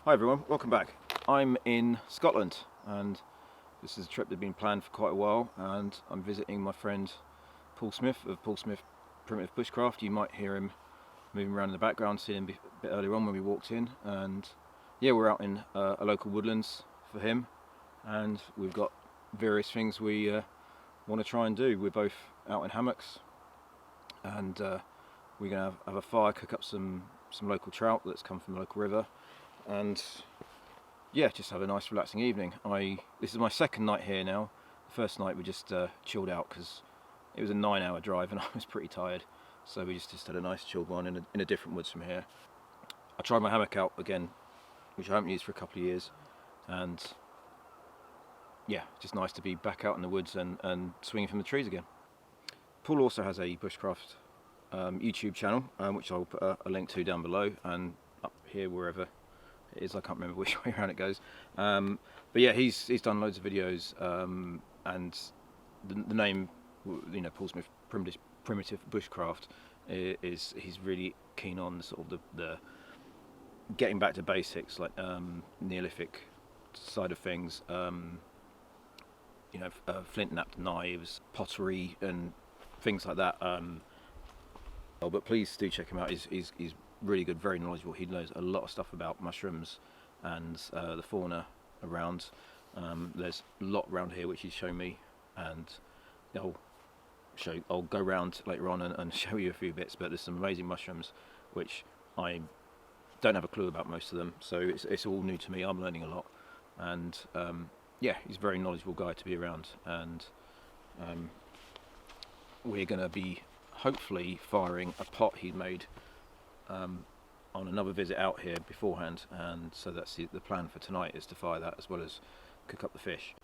Hi everyone, welcome back. I'm in Scotland and this is a trip that's been planned for quite a while, and I'm visiting my friend Paul Smith of Paul Smith Primitive Bushcraft. You might hear him moving around in the background, seeing him a bit earlier on when we walked in, and yeah, we're out in a local woodlands for him, and we've got various things we want to try and do. We're both out in hammocks, and we're going to have a fire, cook up some local trout that's come from the local river, and yeah, just have a nice relaxing evening. This is my second night here now. The first night we just chilled out because it was a 9-hour drive and I was pretty tired, so we just had a nice chilled one in a different woods from here. I tried my hammock out again, which I haven't used for a couple of years, and yeah, just nice to be back out in the woods and swinging from the trees again. Paul also has a Bushcraft YouTube channel, which I'll put a link to down below and up here wherever it is. I can't remember which way around it goes, but yeah, he's done loads of videos, and the name, you know, Paul Smith Primitive Bushcraft, he's really keen on sort of the getting back to basics, like Neolithic side of things, you know, flint napped knives, pottery and things like that. But please do check him out. He's really good, very knowledgeable. He knows a lot of stuff about mushrooms and the fauna around. There's a lot around here which he's shown me, and I'll go around later on and show you a few bits. But there's some amazing mushrooms which I don't have a clue about, most of them, so it's all new to me. I'm learning a lot, and yeah, he's a very knowledgeable guy to be around, and we're going to be hopefully firing a pot he'd made on another visit out here beforehand, and so that's the plan for tonight, is to fire that as well as cook up the fish.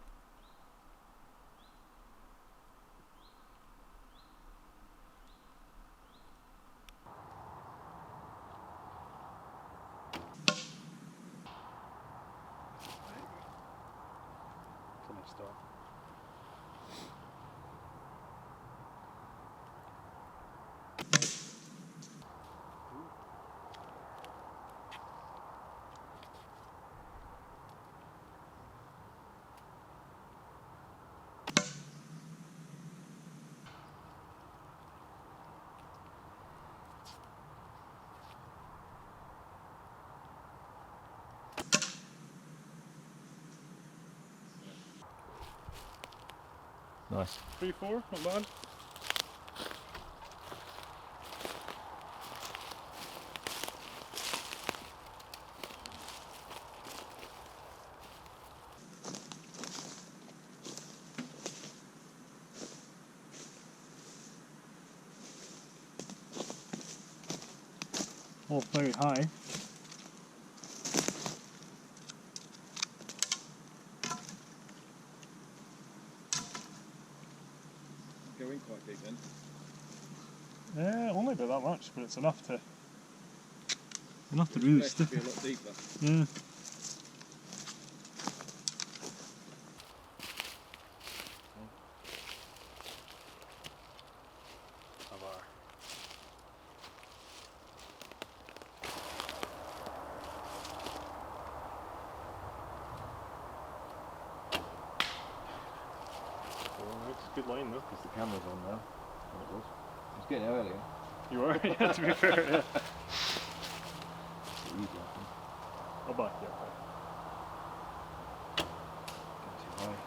Nice. 3-4, not bad. All very high. Going quite big then. Only about that much, but it's enough to really stick. Be a lot deeper. Yeah. It's a good line though. Because the camera's on now. It was getting earlier. You were, yeah, to be fair, yeah. It's easy, I think. I'll back you up. Get too high.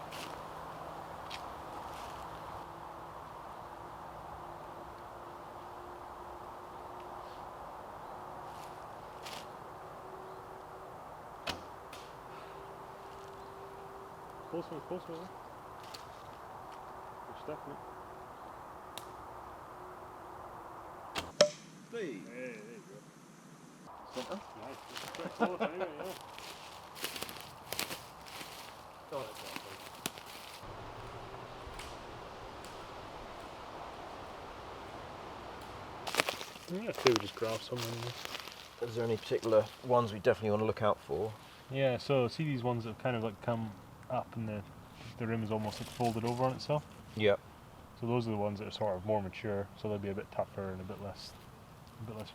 Close one. You're stepping it. Hey, Hey, there you go. centre. Nice. It's quite close anyway, yeah. Oh, that's awesome. Yeah, so we just grab some. Is there any particular ones we definitely want to look out for? Yeah, so see these ones that have kind of like come up and the rim is almost like folded over on itself? Yep. So those are the ones that are sort of more mature, so they'll be a bit tougher and a bit less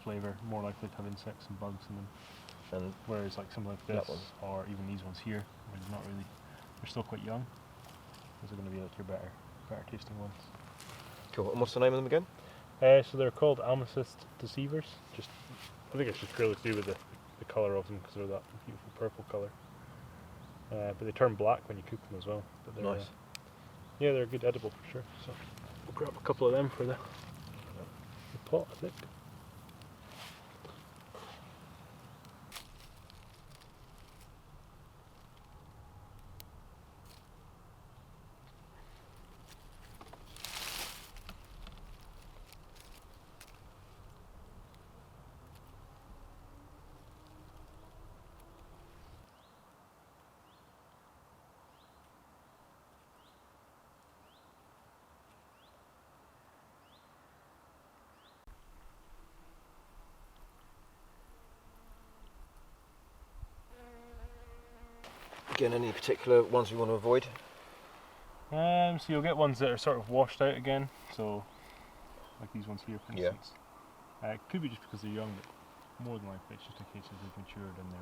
flavour, more likely to have insects and bugs in them. And Whereas like something like that this, or even these ones here, they're not really, they're still quite young. Those are going to be like your better tasting ones. cool. And what's the name of them again? So they're called amethyst deceivers. I think it's just purely to do with the colour of them, because they're that beautiful purple colour. But they turn black when you cook them as well. But they're, Nice. Yeah, they're good edible for sure. So we'll grab a couple of them for the pot, I think. Again, any particular ones we want to avoid? So you'll get ones that are sort of washed out again. So like these ones here, for Yeah. instance. It could be just because they're young, but more than likely it's just a case of they've matured and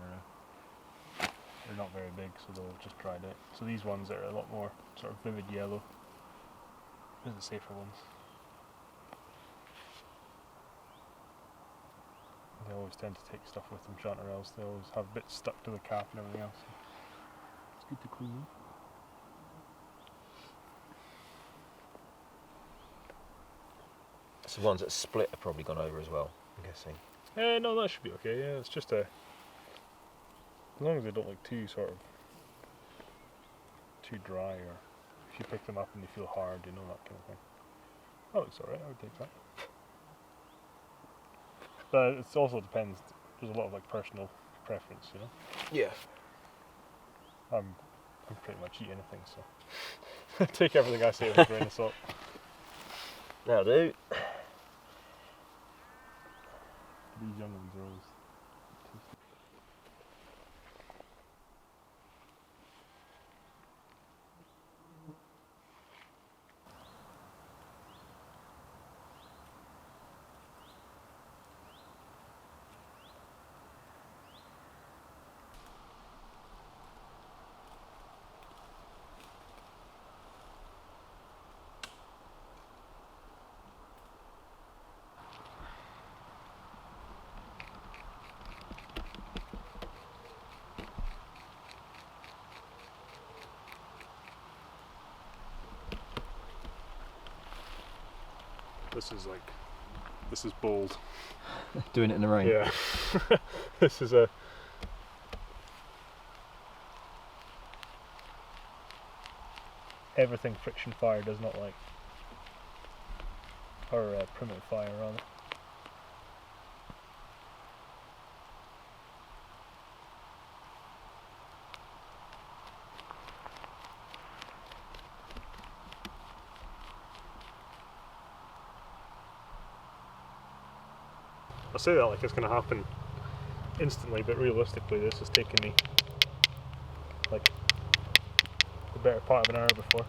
they're not very big, so they'll just dried out. So these ones are a lot more sort of vivid yellow. These are the safer ones. They always tend to take stuff with them, shan't or else they always have bits stuck to the cap and everything else. It's good to clean them. So the ones that split have probably gone over as well, I'm guessing. No, that should be okay. Yeah, it's just as long as they don't look too dry, or if you pick them up and they feel hard, you know, that kind of thing. Oh, it's alright. I would take that. But it also depends. There's a lot of like personal preference, you know. Yeah. I'm pretty much eat anything, so take everything I say with a grain of salt. That'll do. These young ones are always tasty. This is bold. Doing it in the rain. Yeah. This is everything friction fire does not like. Or primitive fire rather. I say that like it's going to happen instantly, but realistically this has taken me like the better part of an hour before.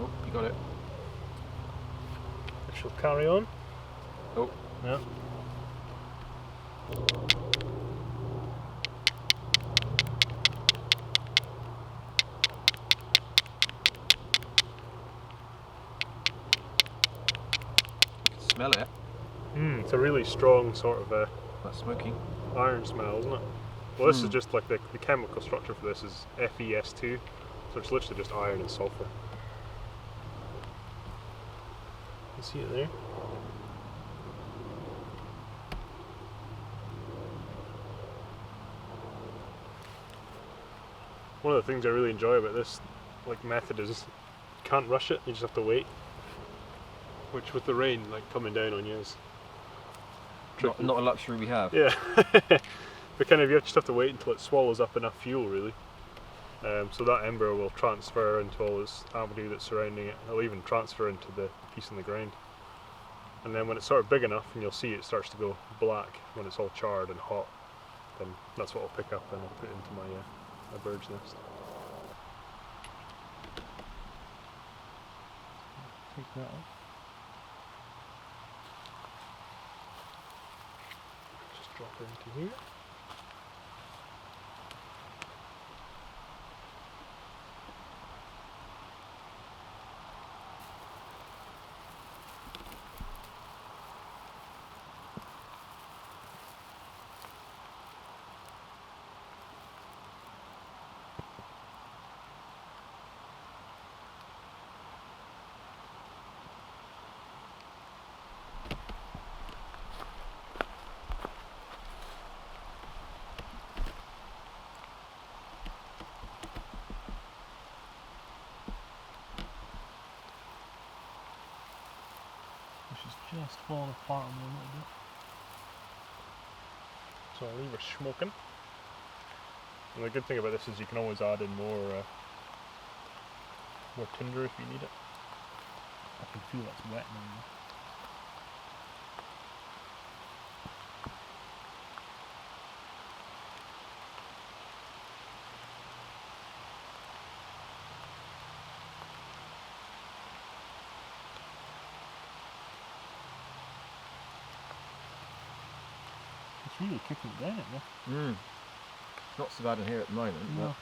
Oh, you got it. I shall carry on. Oh. Yeah. Smell it. It's a really strong sort of That's smoky. iron smell, isn't it? Well, this is just like the chemical structure for this is FeS2, so it's literally just iron and sulfur. You see it there? One of the things I really enjoy about this like method is you can't rush it, you just have to wait. Which with the rain like coming down on you is tricky. Not a luxury we have. Yeah. But kind of you just have to wait until it swallows up enough fuel really. So that ember will transfer into all this Amadou that's surrounding it. It'll even transfer into the piece in the ground. and then when it's sort of big enough, and you'll see it starts to go black when it's all charred and hot, then that's what I'll pick up and I'll put into my bird's nest. Take that off. Just drop it into here. Just falling apart on me a little bit. So I'll leave her smoking. And the good thing about this is you can always add in more tinder if you need it. I can feel it's wet now. It's really kicking it down, isn't it? Not so bad in here at the moment. No.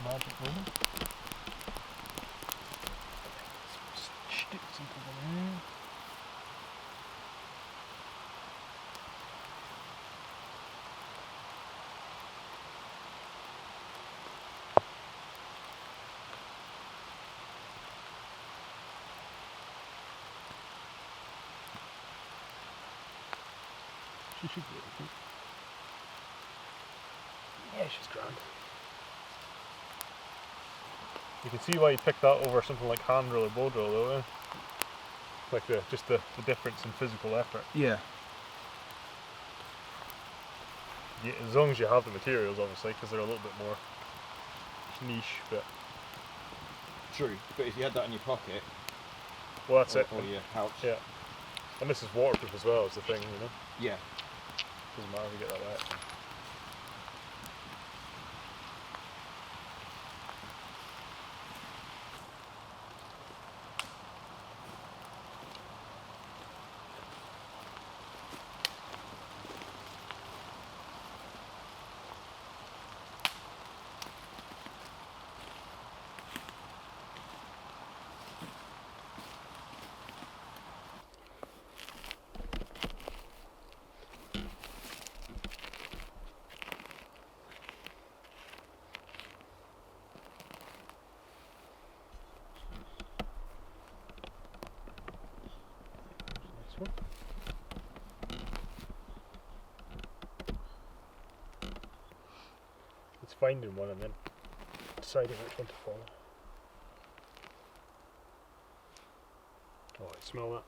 Magic moment. Stick something in there. She should be able to. Yeah, she's grand. You can see why you picked that over something like hand drill or bow drill though, eh? Like just the difference in physical effort. Yeah. Yeah, as long as you have the materials obviously, because they're a little bit more niche, but... True, but if you had that in your pocket... Well that's it. Or your pouch. Yeah. And this is waterproof as well, is the thing, you know? Yeah. Doesn't matter if you get that wet. It's finding one and then deciding which one to follow. Oh, I smell that.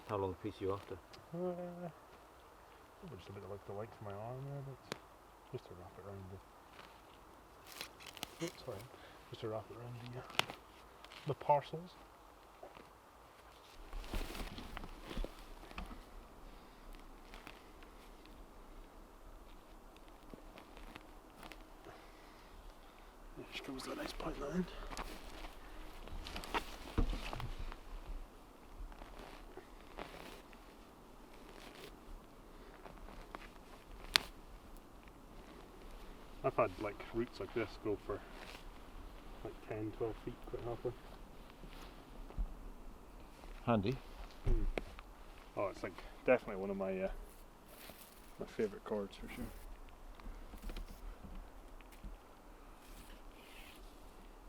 How long a piece are you after? Just a bit like the length of my arm there, but just to wrap it around the... Sorry, just to wrap it around the parcels. Just comes to a nice point at the end. I've had like roots like this go for like 10, 12 feet quite happily. Handy. Oh, it's like definitely one of my my favourite chords for sure.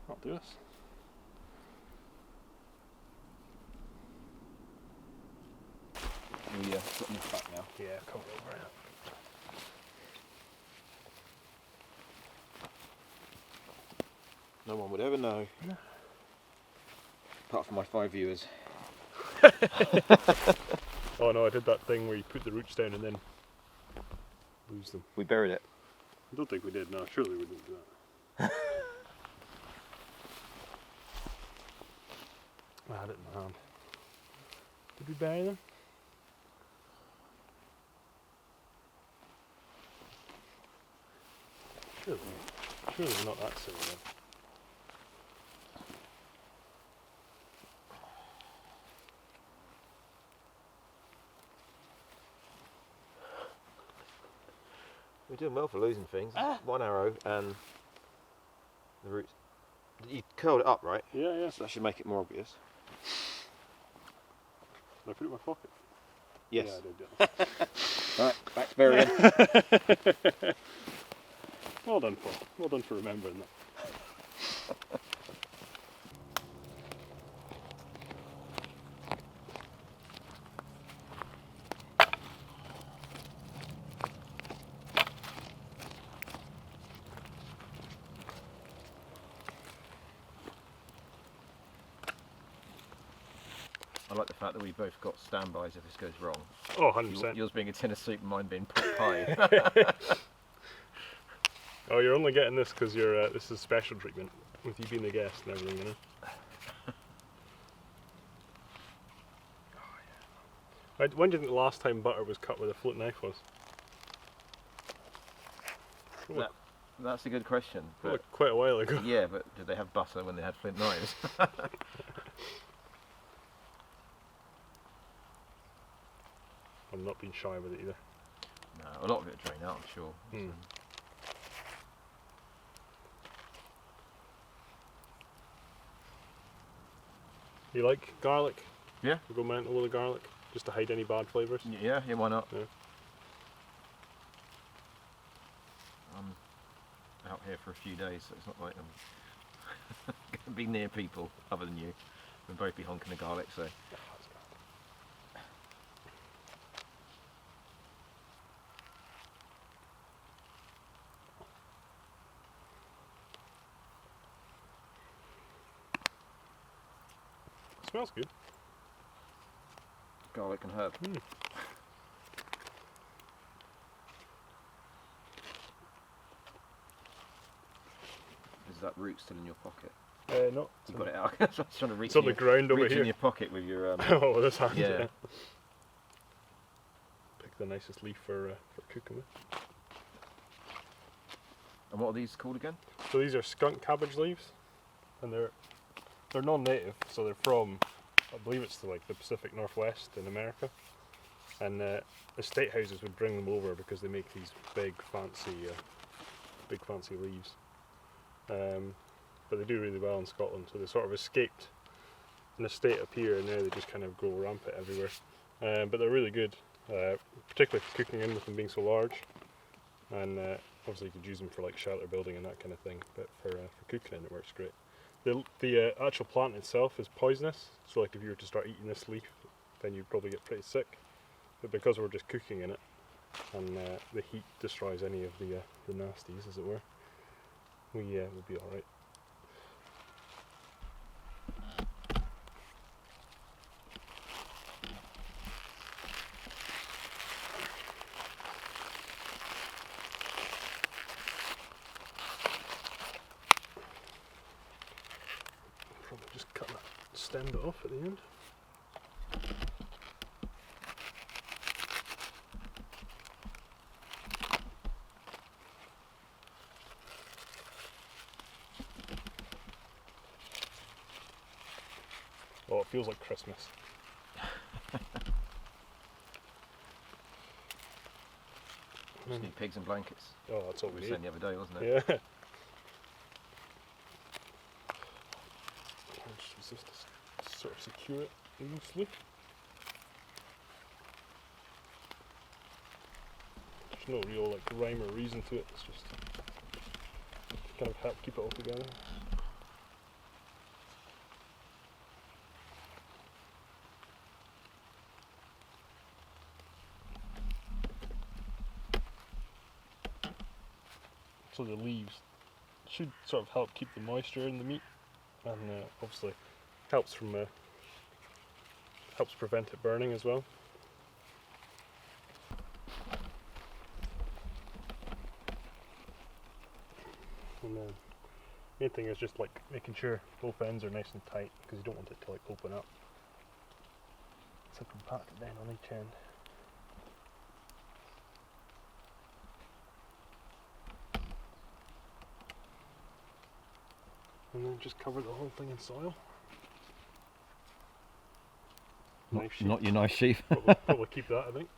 I'll do this. We put them back now. Yeah, come over it. No one would ever know. No. Apart from my 5 viewers. Oh no, I did that thing where you put the roots down and then lose them. We buried it. I don't think we did, no, surely we didn't do that. I had it in my hand. Did we bury them? Surely we're not that silly then. We're doing well for losing things. One arrow and the roots. You curled it up, right? Yeah, yeah. So that should make it more obvious. Did I put it in my pocket? Yes. Yeah, I did. Yeah. Right, back to burying. Well done, Paul. Well done for remembering that. I like the fact that we both got standbys if this goes wrong. Oh, 100%. Yours being a tin of soup and mine being pot pie. Oh, you're only getting this because you're. This is special treatment with you being the guest and everything, you know. When do you think the last time butter was cut with a flint knife was? That's a good question. But Quite a while ago. yeah, but did they have butter when they had flint knives? I'm not being shy with it either. No, a lot of it will drain out, I'm sure. Hmm. You like garlic? Yeah. You go mental with the garlic just to hide any bad flavours? Yeah, why not? Yeah. I'm out here for a few days, so it's not like I'm going to be near people other than you. We'll both be honking the garlic, so. Smells good. Garlic and herb. Mm. Is that root still in your pocket? No. You got it out. I was trying to reach, It's on the ground over reach in here. your pocket with your. Oh, this hand. Yeah. Pick the nicest leaf for cooking with. And what are these called again? So these are skunk cabbage leaves, and they're non-native, so they're from, I believe it's like the Pacific Northwest in America, and estate houses would bring them over because they make these big fancy leaves. But they do really well in Scotland, so they sort of escaped an estate up here, and now they just kind of grow rampant everywhere. But they're really good, particularly for cooking in with them being so large, and obviously you could use them for like shelter building and that kind of thing, but for cooking in it works great. The actual plant itself is poisonous, so like if you were to start eating this leaf, then you'd probably get pretty sick. But because we're just cooking in it, and the heat destroys any of the nasties, as it were, we'll be all right. Probably just cut that stem bit off at the end. it feels like Christmas. Just need pigs and blankets. Oh, that's all We we were need. saying the other day, wasn't it? Yeah. Just to sort of secure it loosely. There's no real like rhyme or reason to it. It's just kind of help keep it all together. So the leaves should sort of help keep the moisture in the meat, and obviously helps prevent it burning as well. And then main thing is just like making sure both ends are nice and tight, because you don't want it to like open up. So compact it down on each end. And then just cover the whole thing in soil. Knife sheath. Not your knife sheath. Probably keep that, I think.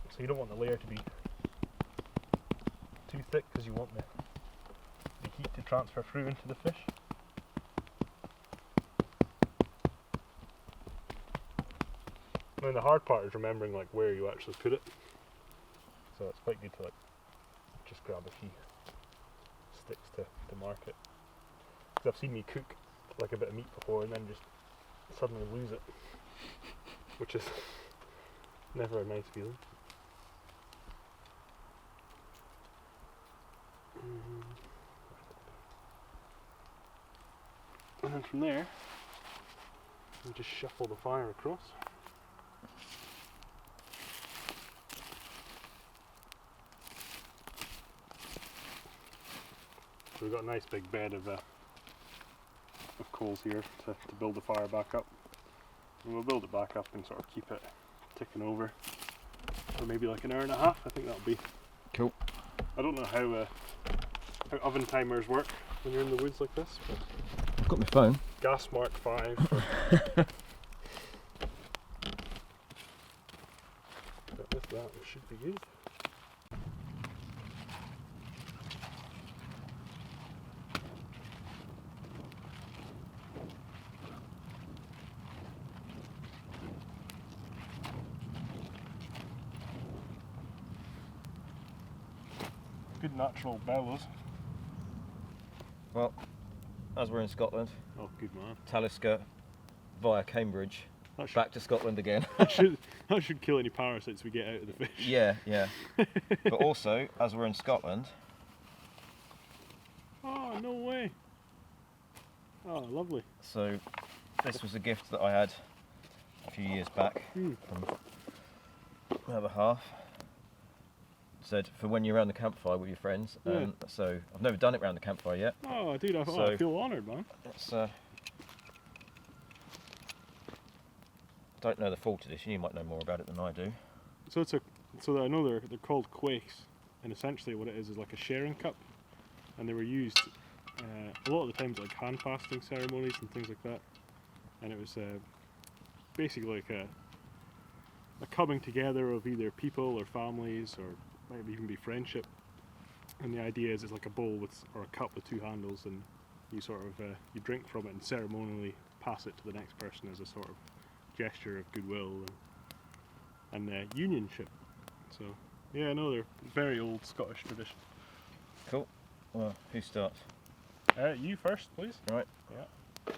So you don't want the layer to be too thick, because you want the heat to transfer through into the fish. I mean, the hard part is remembering like where you actually put it. So it's quite good to like just grab a few sticks to mark it. Because I've seen me cook like a bit of meat before and then just suddenly lose it, which is never a nice feeling. And then from there, we just shuffle the fire across. So we've got a nice big bed of coals here to build the fire back up. And we'll build it back up and sort of keep it ticking over for maybe like an hour and a half. I think that'll be Cool. I don't know how oven timers work when you're in the woods like this, but I've got my phone. gas mark 5 for but with that we should be good. Good natural bellows. Well, as we're in Scotland, Oh, good man. Talisker via Cambridge, That should, back to Scotland again. that should kill any parasites we get out of the fish. Yeah. But also, as we're in Scotland, Oh, no way. Oh, lovely. so this was a gift that I had a few years back Mm. from my other half. Said for when you're around the campfire with your friends. Yeah. So I've never done it around the campfire yet. Oh, dude, I So- feel honoured, man. It's don't know the full tradition. You might know more about it than I do. So I know they're called quaichs, and essentially what it is like a sharing cup, and they were used a lot of the times like hand fasting ceremonies and things like that, and it was basically like a coming together of either people or families, or might even be friendship. And the idea is it's like a bowl or a cup with 2 handles, and you sort of you drink from it and ceremonially pass it to the next person as a sort of gesture of goodwill and unionship. So yeah, no, they're very old Scottish tradition. Cool. Well, who starts? You first, please. Right. Yeah.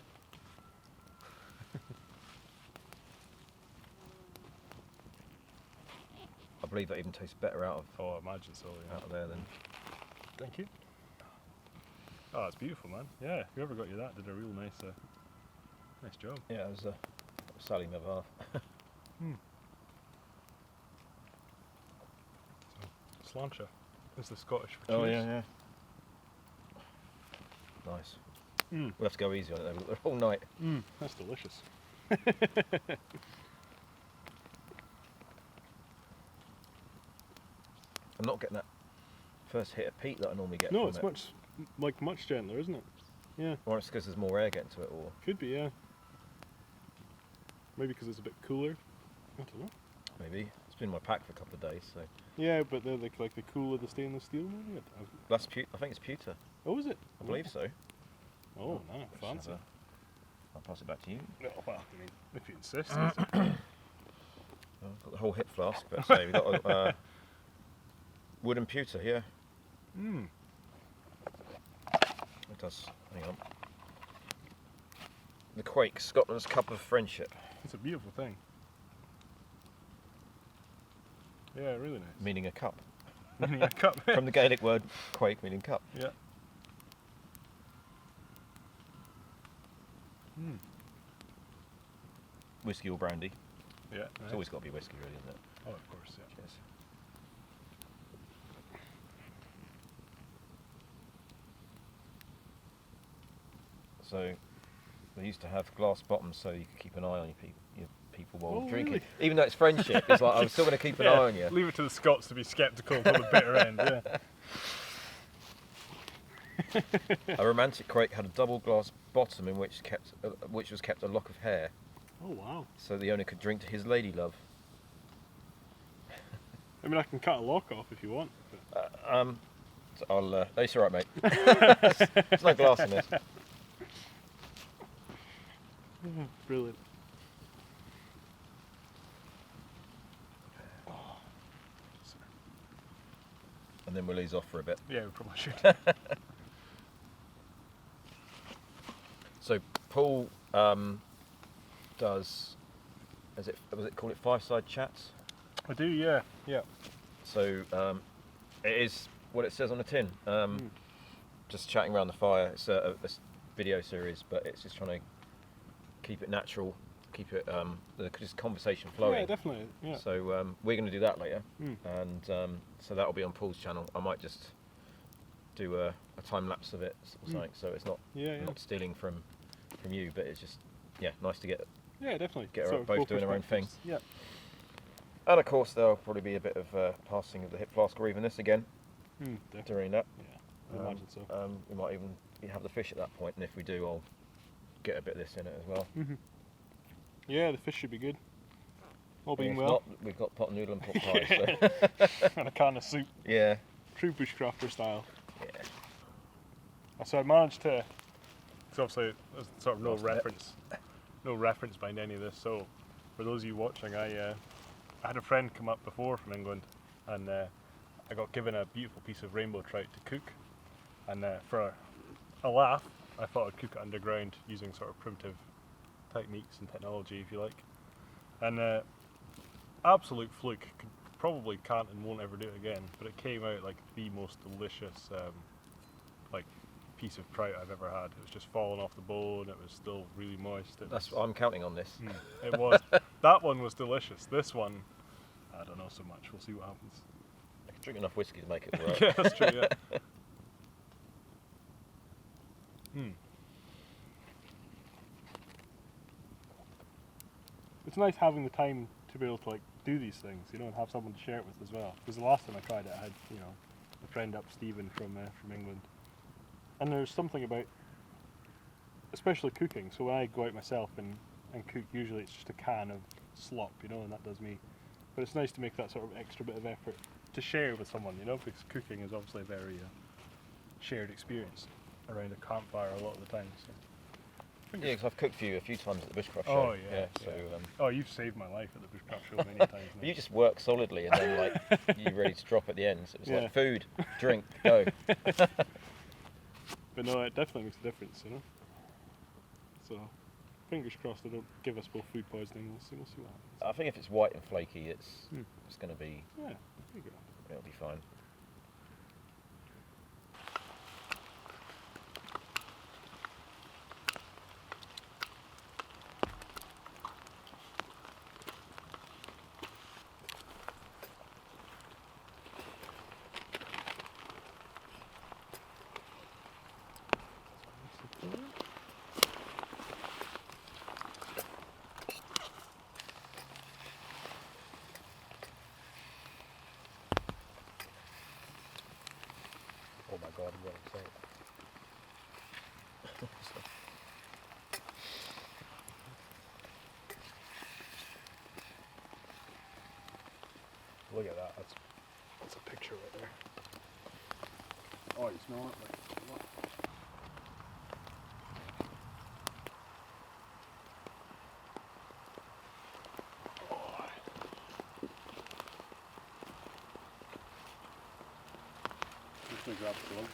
I believe that even tastes better out Oh, I imagine so. Yeah. of there than. Thank you. Oh, it's beautiful, man. Yeah, whoever got you that did a real nice job. Yeah, it was Sally, my other half. Sláinte is the Scottish for Oh cheers. yeah. Nice. Mm. We'll have to go easy on it the whole night. That's delicious. I'm not getting that first hit of peat that I normally get. No, from it's it. much gentler, isn't it? Yeah. Or it's because there's more air getting to it, or Could be, yeah. Maybe because it's a bit cooler. I don't know. maybe it's been in my pack for a couple of days. So Yeah, but they're like the cooler the stainless steel, maybe. that's I think it's pewter. Oh, is it? I believe so. Oh, no, Let's fancy. have I'll pass it back to you. No, well, I mean, if you insist. Well, I've got the whole hip flask, but say we've got wood and pewter here. Hmm. It does. Hang on. The Quake, Scotland's cup of friendship. It's a beautiful thing. Yeah, really nice. Meaning a cup. Meaning a cup. From the Gaelic word quake, meaning cup. Yeah. Hmm. Whiskey or brandy. Yeah. It's Nice. always got to be whiskey, really, isn't it? Oh, of course, yeah. Cheers. So, they used to have glass bottoms so you could keep an eye on your people while Oh, drinking. really? Even though it's friendship, it's like I'm still going to keep an eye on you. Leave it to the Scots to be sceptical until the bitter end, yeah. A romantic quake had a double glass bottom in which was kept a lock of hair, Oh, wow. so the owner could drink to his lady love. I mean, I can cut a lock off if you want. But So I'll. It's all right, mate. There's no glass in this. Brilliant. And then we'll ease off for a bit. Yeah, we probably should. So Paul does. Was it called it fireside chats? I do, yeah. Yeah. So it is what it says on the tin. Just chatting around the fire. It's a video series, but it's just trying to keep it natural, keep it just conversation flowing. Yeah, definitely. Yeah. So we're going to do that later, Mm. and so that'll be on Paul's channel. I might just do a time lapse of it or something, so it's not not stealing from you, but it's just nice to get. Yeah, definitely. Get Sort of both both doing their own thing. perspectives. Yeah. And of course there'll probably be a bit of passing of the hip flask or even this again Definitely. during that. Yeah, I imagine so. We might even have the fish at that point, and if we do, I'll get a bit of this in it as well. Mhm. Yeah, the fish should be good. All And being if well. not, we've got pot noodle and pot pie. So. And a can of soup. Yeah. True bushcrafter style. Yeah. So I managed to. So obviously, there's sort of Lost no reference behind any of this. So for those of you watching, I had a friend come up before from England, and I got given a beautiful piece of rainbow trout to cook. And for a laugh, I thought I'd cook it underground using sort of primitive techniques and technology, if you like. And absolute fluke. Probably can't and won't ever do it again. But it came out like the most delicious, like piece of trout I've ever had. It was just falling off the bone. It was still really moist. I'm counting on this. It was. That one was delicious. This one, I don't know so much. We'll see what happens. I can drink enough whiskey to make it work. Yeah, that's true. Yeah. It's nice having the time to be able to like do these things, you know, and have someone to share it with as well. Because the last time I tried it, I had, you know, a friend up, Stephen from England, and there's something about, especially cooking. So when I go out myself and cook, usually it's just a can of slop, you know, and that does me. But it's nice to make that sort of extra bit of effort to share with someone, you know, because cooking is obviously a very shared experience around a campfire a lot of the time. So. Yeah, because I've cooked for you a few times at the Bushcraft show. Oh yeah. So, oh, you've saved my life at the Bushcraft show many times. Now. you just work solidly, and then like you're ready to drop at the end. So it was Yeah. like food, drink, go. But no, it definitely makes a difference, you know. So, fingers crossed they don't give us both food poisoning. We'll see what happens. I think if it's white and flaky, it's going to be. Yeah, there you go. It'll be fine. Look at that. That's a picture right there. Oh, you smell it? Oh. Just gonna grab the one.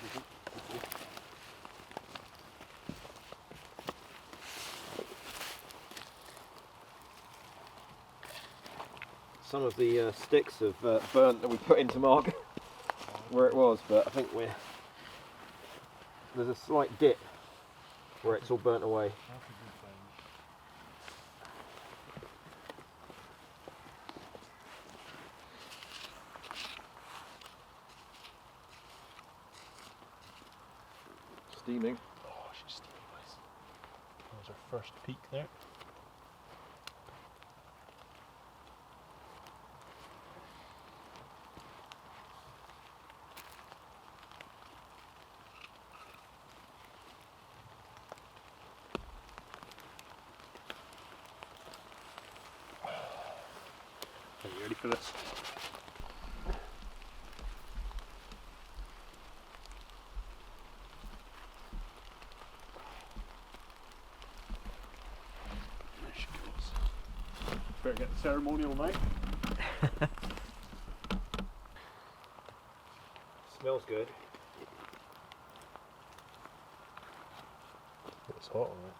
Some of the sticks have burnt that we put in to mark where it was, but I think there's a slight dip where it's all burnt away. That's a good thing. Steaming. Oh, she's steaming nice. That was our first peak there. Are you ready for this? There she goes. Better get the ceremonial knife. Smells good. It's hot on it.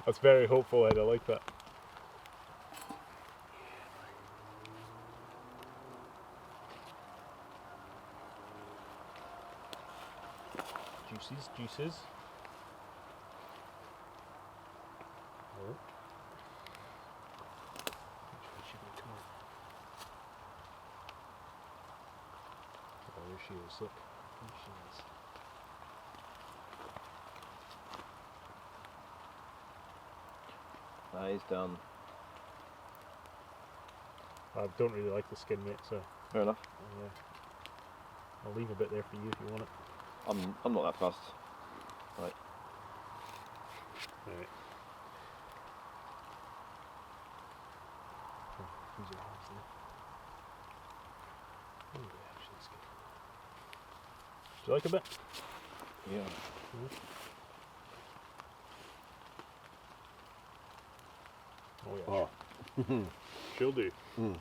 That's very hopeful, Ed. I like that. Juices. Oh. Which way should we come? Oh, there she is. Look. There she is. That is done. I don't really like the skin, mate, so Fair enough. I'll leave a bit there for you if you want it. I'm not that fussed. Right. Alright. Use your hands there. Oh, yeah, actually, it's good. Do you like a bit? Yeah. Oh, yeah. Oh. She'll do. Mm.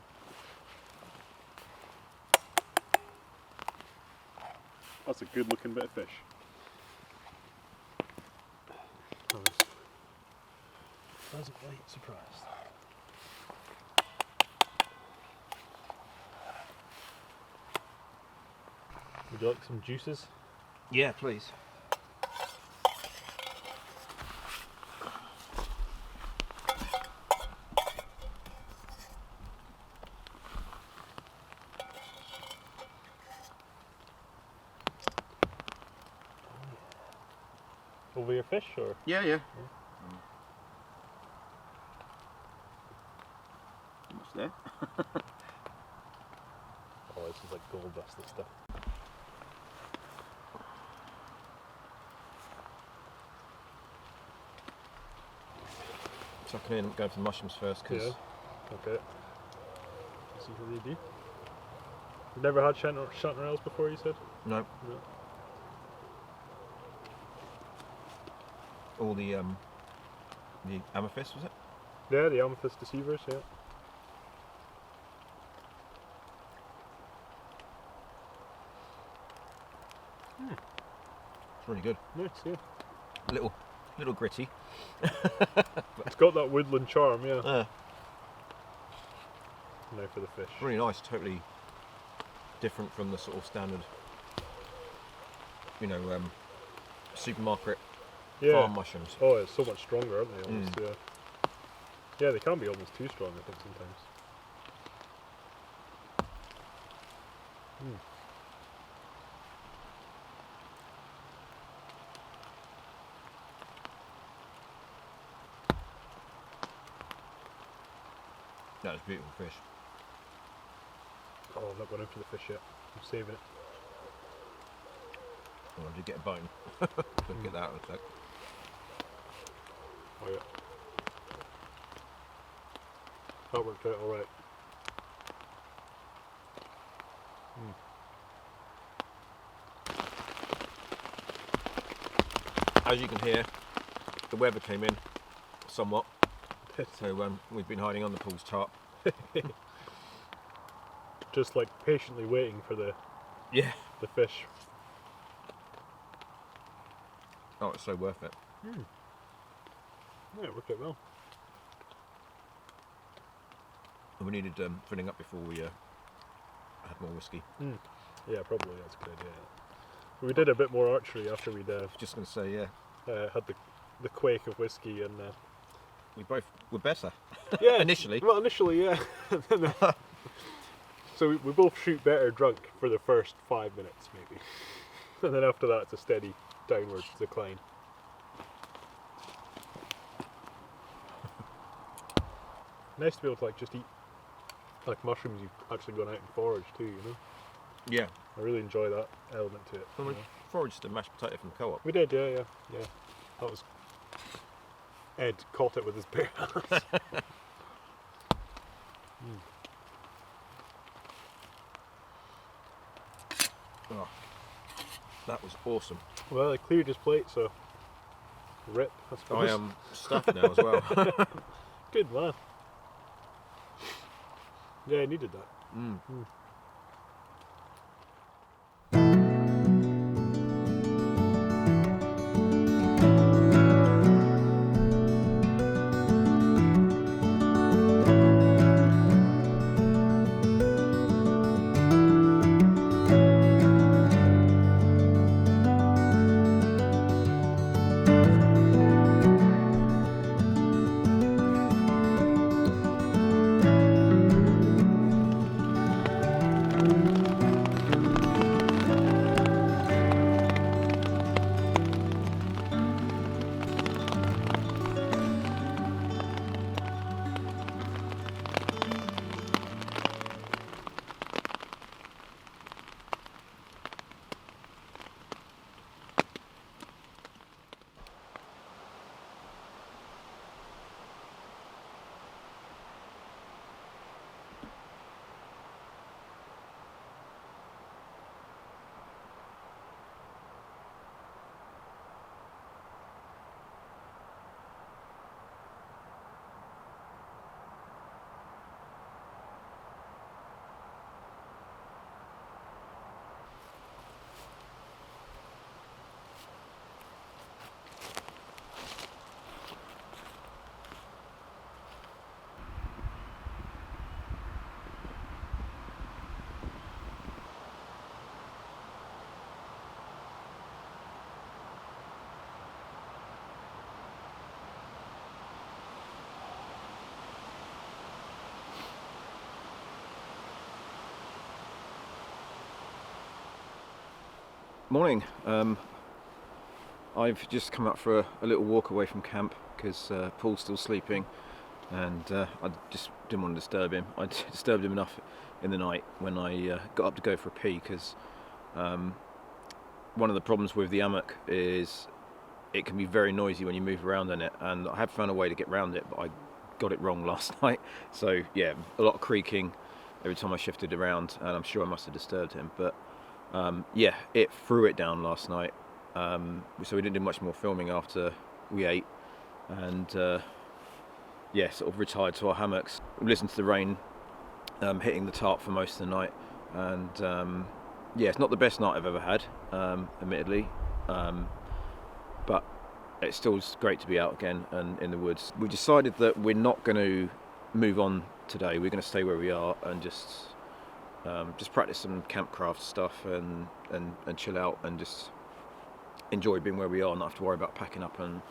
That's a good looking bit of fish. I was pleasantly surprised. Would you like some juices? Yeah, please. Over your fish, or? Yeah. Almost there. Oh, this is like gold dust, this stuff. Chucking in, going for the mushrooms first, because Yeah. Okay. Let's see how they do. You've never had chanterelles before, you said? no, No. all the amethyst, was it? Yeah, the amethyst deceivers, yeah. It's really good. Nice, yeah. Little gritty. It's got that woodland charm, yeah. Yeah. Now for the fish. Really nice, totally different from the sort of standard, supermarket farm mushrooms. Oh, it's so much stronger, aren't they? Almost, yeah. Yeah, they can be almost too strong, I think, sometimes. That was beautiful fish. Oh, I'm not going in for the fish yet. I'm saving it. Oh, I did get a bone. Couldn't get that out of a sec. Oh, yeah. That worked out alright. As you can hear, the weather came in somewhat, so we've been hiding on the pool's top. Just like patiently waiting for the fish. Oh, it's so worth it. Yeah, it worked out well. And we needed filling up before we had more whiskey. Yeah, probably that's a good idea. We did a bit more archery after we'd Just going to say, yeah, had the quake of whiskey, and we both were better. yeah, initially. Well, initially, yeah. So we both shoot better drunk for the first 5 minutes, maybe, and then after that, it's a steady downward decline. Nice to be able to like just eat like mushrooms you've actually gone out and foraged too, you know. Yeah. I really enjoy that element to it. Well, we foraged a mashed potato from Co-op. We did, yeah. That was Ed caught it with his bare hands. Oh, that was awesome. Well, I cleared his plate, so rip, I suppose. I am stuffed now as well. Good man. Yeah, I needed that. Morning. I've just come up for a little walk away from camp because Paul's still sleeping, and I just didn't want to disturb him. I disturbed him enough in the night when I got up to go for a pee, because one of the problems with the hammock is it can be very noisy when you move around in it, and I have found a way to get around it, but I got it wrong last night. So yeah, a lot of creaking every time I shifted around, and I'm sure I must have disturbed him, but yeah, it threw it down last night, so we didn't do much more filming after we ate, and yeah, sort of retired to our hammocks. We listened to the rain hitting the tarp for most of the night, and yeah, it's not the best night I've ever had, admittedly, but it's still great to be out again and in the woods. We decided that we're not going to move on today. We're going to stay where we are and just practice some campcraft stuff and chill out and just enjoy being where we are, not have to worry about packing up and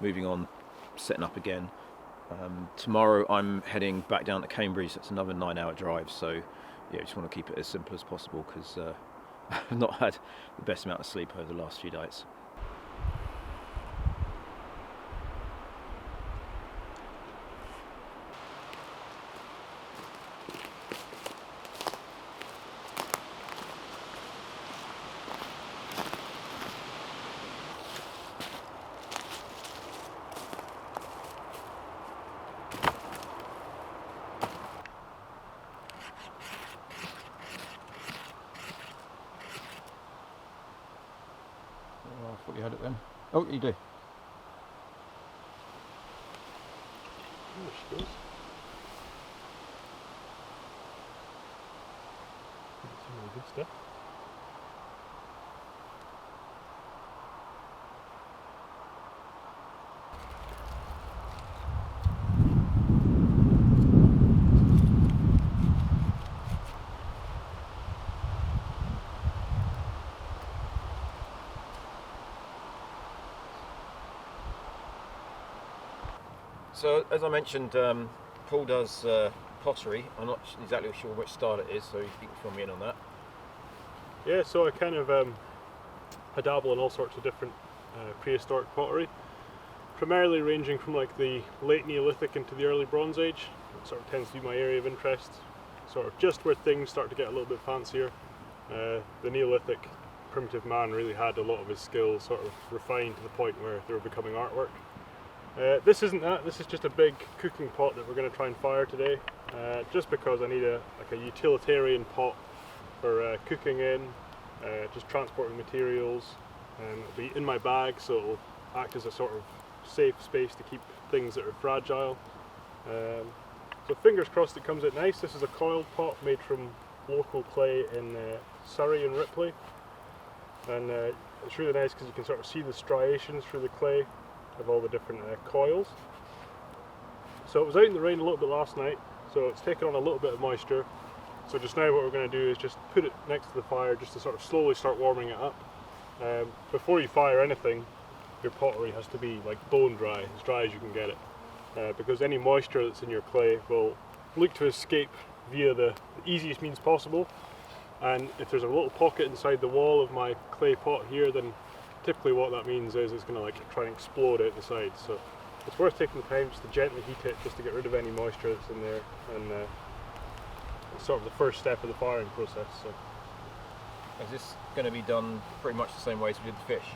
moving on, setting up again. Tomorrow I'm heading back down to Cambridge. That's another 9-hour drive, so yeah, just want to keep it as simple as possible, because I've not had the best amount of sleep over the last few nights. Oh, I thought you had it then. Oh, you do. There she goes. Some really good stuff. So, as I mentioned, Paul does pottery. I'm not exactly sure which style it is, so you can fill me in on that. Yeah, so I kind of I dabble in all sorts of different prehistoric pottery, primarily ranging from like the late Neolithic into the early Bronze Age. It sort of tends to be my area of interest, sort of just where things start to get a little bit fancier. The Neolithic primitive man really had a lot of his skills sort of refined to the point where they were becoming artwork. This isn't that, this is just a big cooking pot that we're going to try and fire today, just because I need a utilitarian pot for cooking in, just transporting materials. It'll be in my bag, so it'll act as a sort of safe space to keep things that are fragile. So fingers crossed it comes out nice. This is a coiled pot made from local clay in Surrey and Ripley, and it's really nice because you can sort of see the striations through the clay of all the different coils. So it was out in the rain a little bit last night, so it's taken on a little bit of moisture. So just now what we're going to do is just put it next to the fire just to sort of slowly start warming it up. Before you fire anything, your pottery has to be like bone dry as you can get it, because any moisture that's in your clay will look to escape via the easiest means possible. And if there's a little pocket inside the wall of my clay pot here, then typically what that means is it's going to like try and explode out the sides. So it's worth taking the time just to gently heat it, just to get rid of any moisture that's in there, and it's sort of the first step of the firing process. So Is this going to be done pretty much the same way as we did the fish?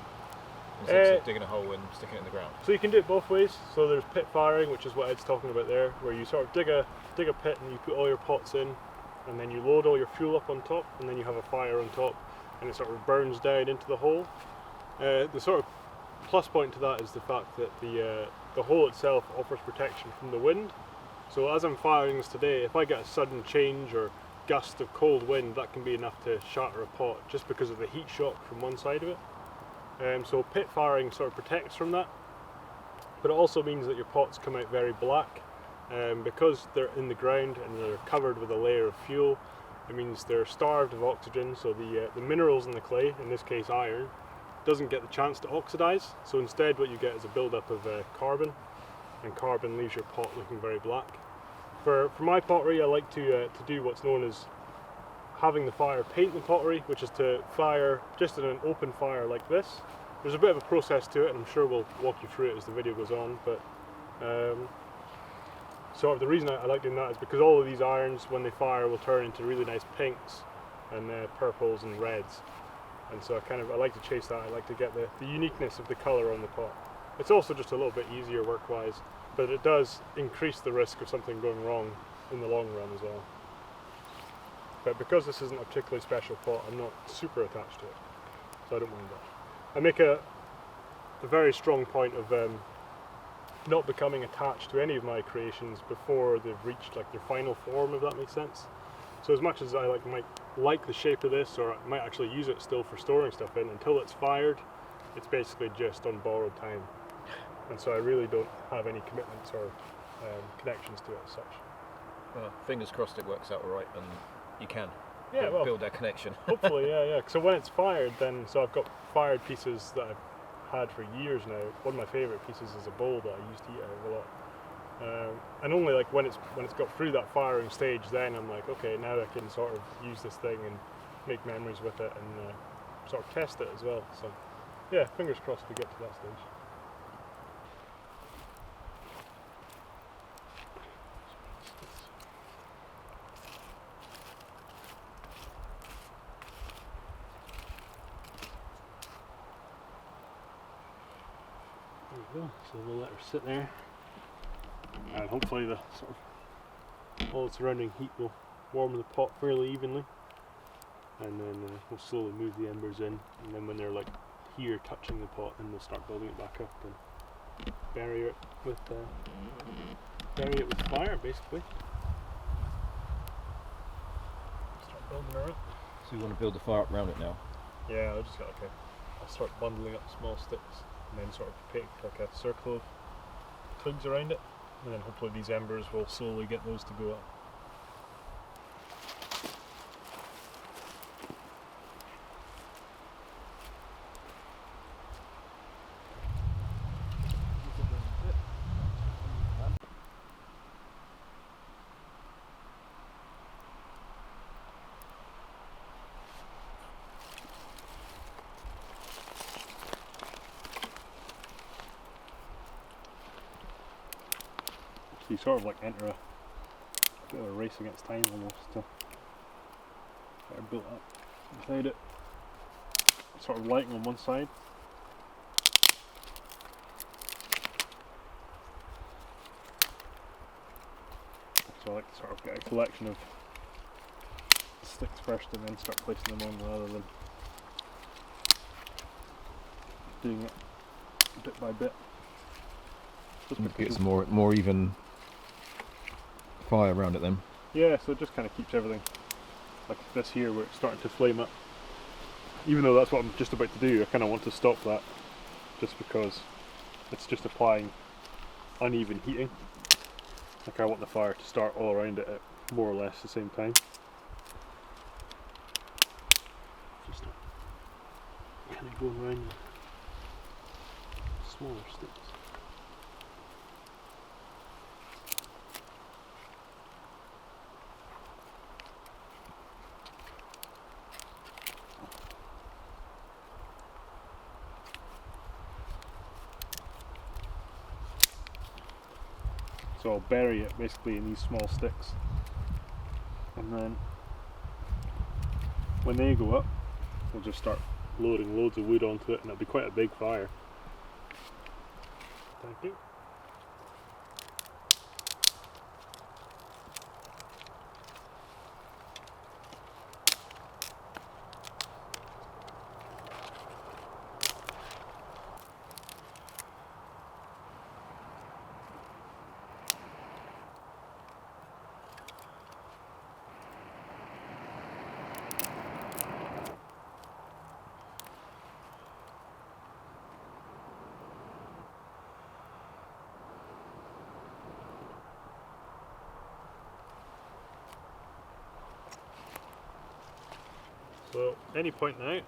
In the sense of digging a hole and sticking it in the ground? So you can do it both ways. So there's pit firing, which is what Ed's talking about there, where you sort of dig a pit and you put all your pots in, and then you load all your fuel up on top, and then you have a fire on top, and it sort of burns down into the hole. The sort of plus point to that is the fact that the hole itself offers protection from the wind. So as I'm firing this today, if I get a sudden change or gust of cold wind, that can be enough to shatter a pot just because of the heat shock from one side of it. So pit firing sort of protects from that, but it also means that your pots come out very black. Because they're in the ground and they're covered with a layer of fuel, it means they're starved of oxygen, so the minerals in the clay, in this case iron, doesn't get the chance to oxidize. So instead what you get is a build-up of carbon, and carbon leaves your pot looking very black. For my pottery, I like to do what's known as having the fire paint the pottery, which is to fire just in an open fire like this. There's a bit of a process to it, and I'm sure we'll walk you through it as the video goes on, but sort of the reason I like doing that is because all of these irons, when they fire, will turn into really nice pinks and purples and reds. And so I like to chase that. I like to get the uniqueness of the colour on the pot. It's also just a little bit easier work-wise, but it does increase the risk of something going wrong in the long run as well. But because this isn't a particularly special pot, I'm not super attached to it, so I don't mind that. I make a very strong point of not becoming attached to any of my creations before they've reached like their final form, if that makes sense. So as much as I might like the shape of this, or I might actually use it still for storing stuff in, until it's fired, it's basically just on borrowed time. And so I really don't have any commitments or connections to it as such. Well, fingers crossed it works out all right and you can build that connection. Hopefully, yeah. So when it's fired, then, so I've got fired pieces that I've had for years now. One of my favourite pieces is a bowl that I used to eat out of a lot. And only like when it's got through that firing stage, then I'm like, okay, now I can sort of use this thing and make memories with it and sort of test it as well. So yeah, fingers crossed to get to that stage. There we go, so we'll let her sit there, and hopefully the sort of all the surrounding heat will warm the pot fairly evenly, and then we'll slowly move the embers in, and then when they're like here touching the pot, and we'll start building it back up and bury it with fire, basically. Start building her up. So you want to build the fire up around it now? Yeah, I'll start bundling up small sticks and then sort of pick like a circle of twigs around it, and then hopefully these embers will slowly get those to go up. So you sort of like enter a bit of a race against time almost to get it built up beside it. Sort of lighting on one side. So I like to sort of get a collection of sticks first and then start placing them on, rather than doing it bit by bit. Just Get some more even fire around it then. Yeah, so it just kind of keeps everything like this here where it's starting to flame up. Even though that's what I'm just about to do, I kind of want to stop that just because it's just applying uneven heating. Like I want the fire to start all around it at more or less the same time. Just kind of going around the smaller sticks. So I'll bury it basically in these small sticks, and then when they go up, we'll just start loading loads of wood onto it, and it'll be quite a big fire. Thank you. So, any point now, it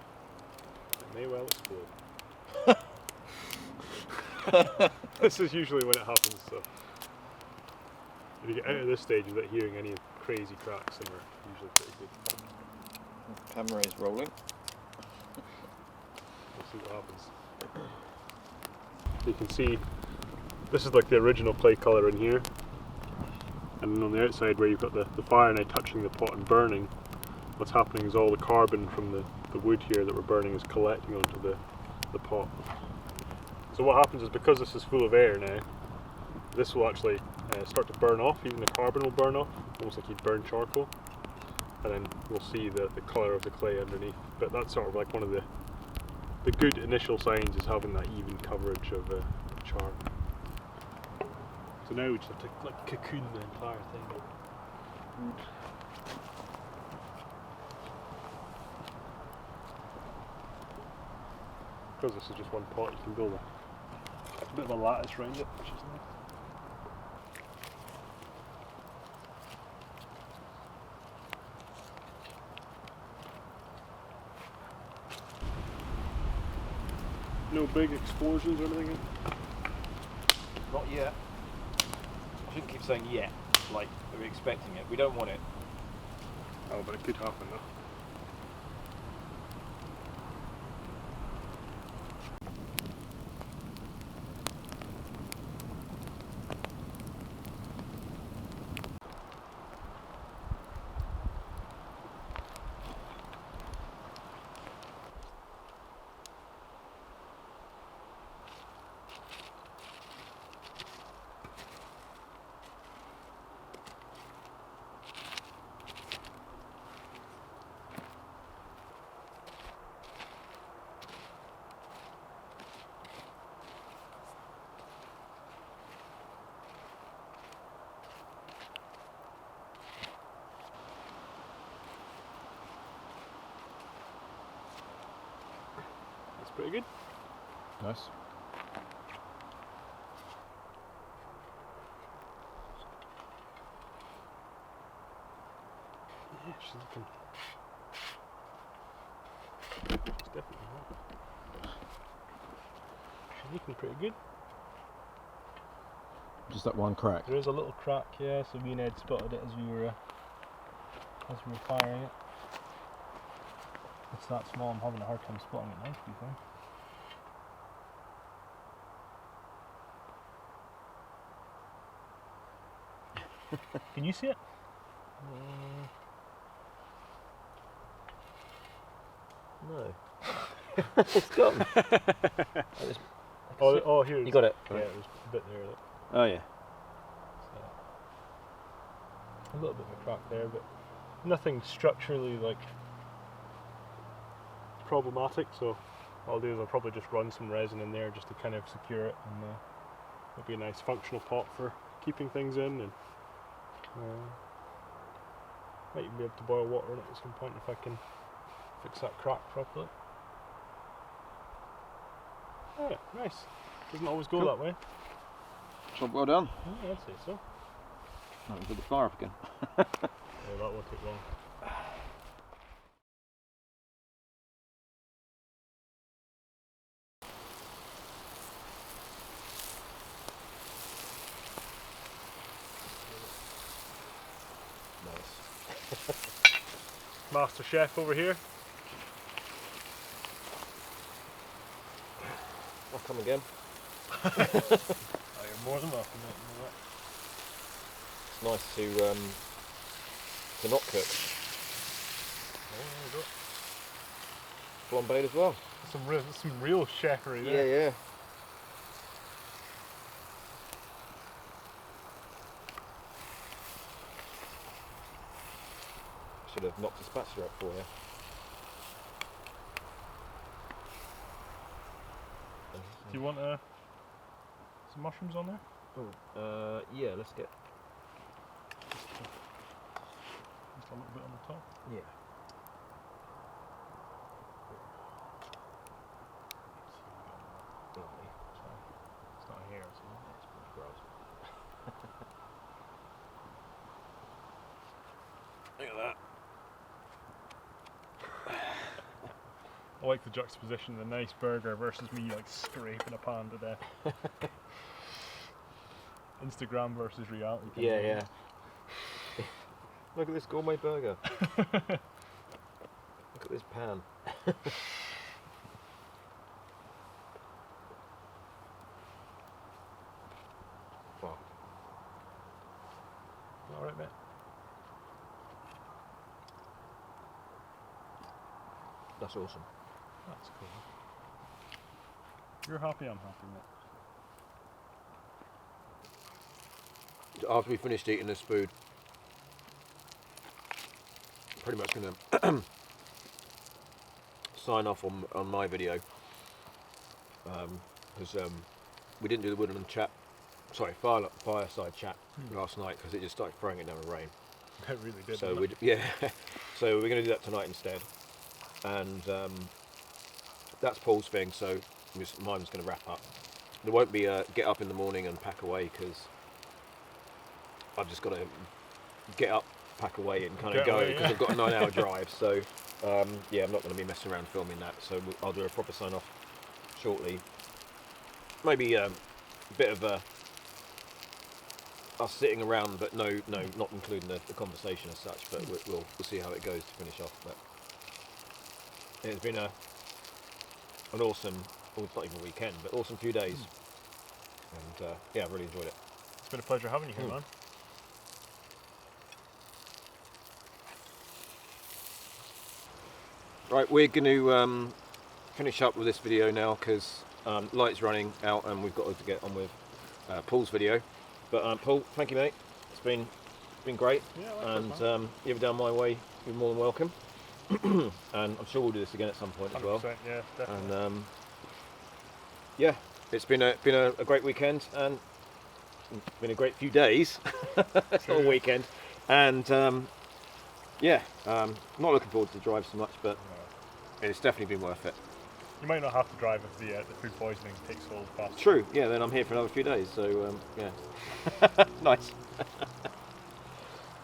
may well explode. This is usually when it happens, so if you get out of this stage without hearing any crazy cracks, then we're usually pretty good. The camera is rolling. We'll see what happens. You can see, this is like the original clay colour in here, and then on the outside where you've got the fire now touching the pot and burning, what's happening is all the carbon from the wood here that we're burning is collecting onto the pot. So what happens is, because this is full of air now, this will actually start to burn off. Even the carbon will burn off, almost like you'd burn charcoal, and then we'll see the colour of the clay underneath. But that's sort of like one of the good initial signs, is having that even coverage of char. So now we just have to like cocoon the entire thing with wood. Because this is just one pot, you can build a bit of a lattice around it, which is nice. No big explosions or anything? Not yet. I shouldn't keep saying yet, like we're expecting it. We don't want it. Oh, but it could happen though. Pretty good. Nice. Yeah, she's looking. It's definitely not. She's looking pretty good. Just that one crack. There is a little crack, yeah. So me and Ed spotted it as we were firing it. It's that small. I'm having a hard time spotting it now, to be fair. Can you see it? No. It's gone. Oh, here. You got it. Yeah, there's a bit there. Look. Oh yeah. So, a little bit of a crack there, but nothing structurally like problematic. So what I'll do is I'll probably just run some resin in there just to kind of secure it, and it'll be a nice functional pot for keeping things in, and might even be able to boil water in it at some point if I can fix that crack properly. Yeah, nice. Doesn't always go Cool. that way. Job well done. Yeah, I'd say so. Oh, we've got the fire up again. Yeah, that won't take long. Nice. Master chef over here. I'll come again. Oh, you're more than welcome, mate. You know that. It's nice to not cook. Oh, there we go. Flambéed as well. Some real chefery Yeah, there. yeah. Should have knocked the spatula up for you. Do you want some mushrooms on there? Oh, yeah. Let's get. Just a little bit on the top. Yeah. Lovely. It's not here, so It's pretty gross. Look at that. I like the juxtaposition of the nice burger versus me like scraping a pan to death. Instagram versus reality. Yeah, yeah. Look at this gourmet burger. Look at this pan. Wow. Alright, mate. That's awesome. That's cool. You're happy, I'm happy, mate. After we finished eating this food, pretty much going to sign off on my video, because we didn't do the Woodland chat, sorry, fireside chat last night because it just started throwing it down with rain. It really did. So didn't it? yeah, so we're going to do that tonight instead, and that's Paul's thing. So mine's going to wrap up. There won't be a get up in the morning and pack away because I've just got to get up, pack away, and kind of Get go away, because yeah. I've got a 9-hour drive. So yeah, I'm not going to be messing around filming that. So I'll do a proper sign off shortly. Maybe a bit of us sitting around, but no, not including the conversation as such. But we'll see how it goes to finish off. But it's been an awesome, well, it's not even a weekend, but awesome few days. And yeah, I've really enjoyed it. It's been a pleasure having you here, man. Right, we're going to finish up with this video now because light's running out and we've got to get on with Paul's video. But Paul, thank you, mate. It's been great. Yeah, And likewise, man. you ever down my way, you're more than welcome. And I'm sure we'll do this again at some point as well. 100%, yeah, definitely. And yeah, it's been a great weekend and it's been a great few days. It's not a weekend. And yeah, not looking forward to the drive so much, but it's definitely been worth it. You might not have to drive if the food poisoning takes hold fast. True, yeah, then I'm here for another few days, so yeah. Nice.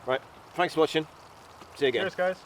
Right, thanks for watching. See you again. Cheers, guys.